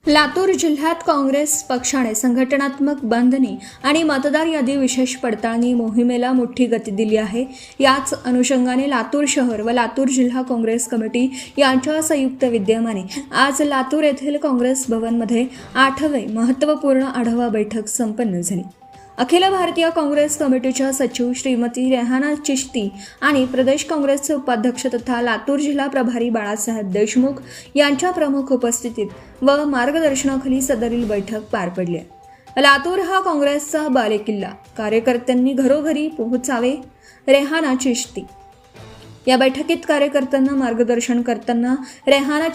लातूर जिल्ह्यात काँग्रेस पक्षाने संघटनात्मक बांधणी आणि मतदार यादी विशेष पडताळणी मोहिमेला मोठी गती दिली आहे। याच अनुषंगाने लातूर शहर व लातूर जिल्हा काँग्रेस कमिटी यांच्या संयुक्त विद्यमाने आज लातूर येथील काँग्रेस भवनमध्ये 8वे महत्त्वपूर्ण आढावा बैठक संपन्न झाली। अखिल भारतीय काँग्रेस कमिटीच्या सचिव श्रीमती रेहाना चिश्ती आणि प्रदेश काँग्रेसचे उपाध्यक्ष तथा लातूर जिल्हा प्रभारी बाळासाहेब देशमुख यांच्या प्रमुख उपस्थितीत व मार्गदर्शनाखाली सदरील बैठक पार पडली। लातूर हा काँग्रेसचा बालेकिल्ला, कार्यकर्त्यांनी घरोघरी पोहोचावे। रेहाना चिश्ती या बैठकीत कार्यकर्त्यांना मार्गदर्शन करताना रेहाना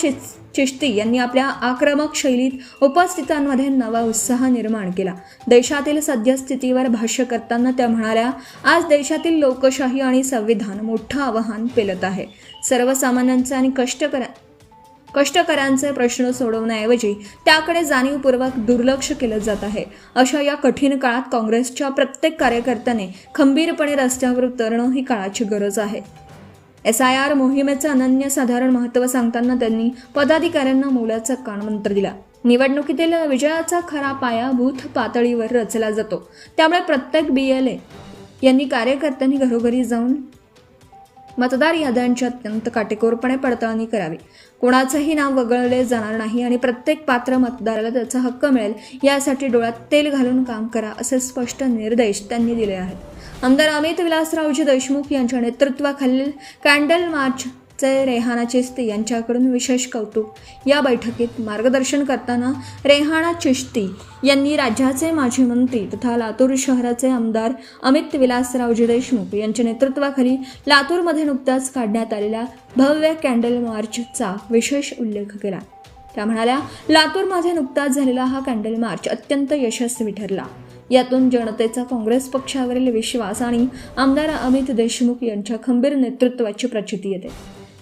चिश्ती यांनी आपल्या आक्रमक शैलीत उपस्थितांमध्ये नवा उत्साह निर्माण केला। देशातील सद्यस्थितीवर भाष्य करताना त्या म्हणाल्या, आज देशातील लोकशाही आणि संविधान मोठं आव्हान पेलत आहे। सर्वसामान्यांचे आणि कष्टकऱ्यांचे प्रश्न सोडवण्याऐवजी त्याकडे जाणीवपूर्वक दुर्लक्ष केलं जात आहे। अशा या कठीण काळात काँग्रेसच्या प्रत्येक कार्यकर्त्याने खंबीरपणे रस्त्यावर उतरणं ही काळाची गरज आहे। SIR मोहिमेचं अनन्यसाधारण महत्त्व सांगताना त्यांनी पदाधिकाऱ्यांना मोलाचा कानमंत्र दिला। निवडणुकीतील विजयाचा खरा पाया बूथ पातळीवर रचला जातो, त्यामुळे प्रत्येक BLA यांनी कार्यकर्त्यांनी घरोघरी जाऊन मतदार याद्यांची अत्यंत काटेकोरपणे पडताळणी करावी। कोणाचंही नाव वगळले जाणार नाही आणि प्रत्येक पात्र मतदाराला त्याचा हक्क मिळेल यासाठी डोळ्यात तेल घालून काम करा, असे स्पष्ट निर्देश त्यांनी दिले आहेत। आमदार अमित विलासरावजी देशमुख यांच्या नेतृत्वाखालील कॅन्डल मार्चचे रेहाना चिश्ती यांच्याकडून विशेष कौतुक। या बैठकीत मार्गदर्शन करताना रेहाना चिश्ती यांनी राज्याचे माजी मंत्री तथा लातूर शहराचे आमदार अमित विलासरावजी देशमुख यांच्या नेतृत्वाखाली लातूरमध्ये नुकत्याच काढण्यात आलेल्या भव्य कॅन्डल मार्चचा विशेष उल्लेख केला। त्या म्हणाल्या, लातूरमध्ये नुकताच झालेला हा कॅन्डल मार्च अत्यंत यशस्वी ठरला। यातून जनतेचा काँग्रेस पक्षावरील विश्वास आणि आमदार अमित देशमुख यांच्या खंबीर नेतृत्वाची प्रचिती येते।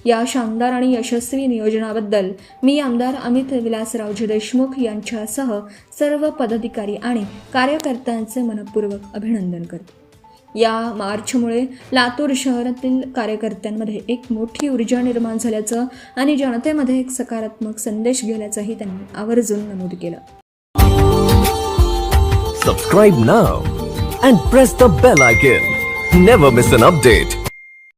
या शानदार आणि यशस्वी नियोजनाबद्दल मी आमदार अमित विलासरावजी देशमुख यांच्यासह सर्व पदाधिकारी आणि कार्यकर्त्यांचे मनपूर्वक अभिनंदन करतो। या मार्चमुळे लातूर शहरातील कार्यकर्त्यांमध्ये एक मोठी ऊर्जा निर्माण झाल्याचं आणि जनतेमध्ये एक सकारात्मक संदेश गेल्याचंही त्यांनी आवर्जून नमूद केलं। Subscribe now and press the bell icon. Never miss an update.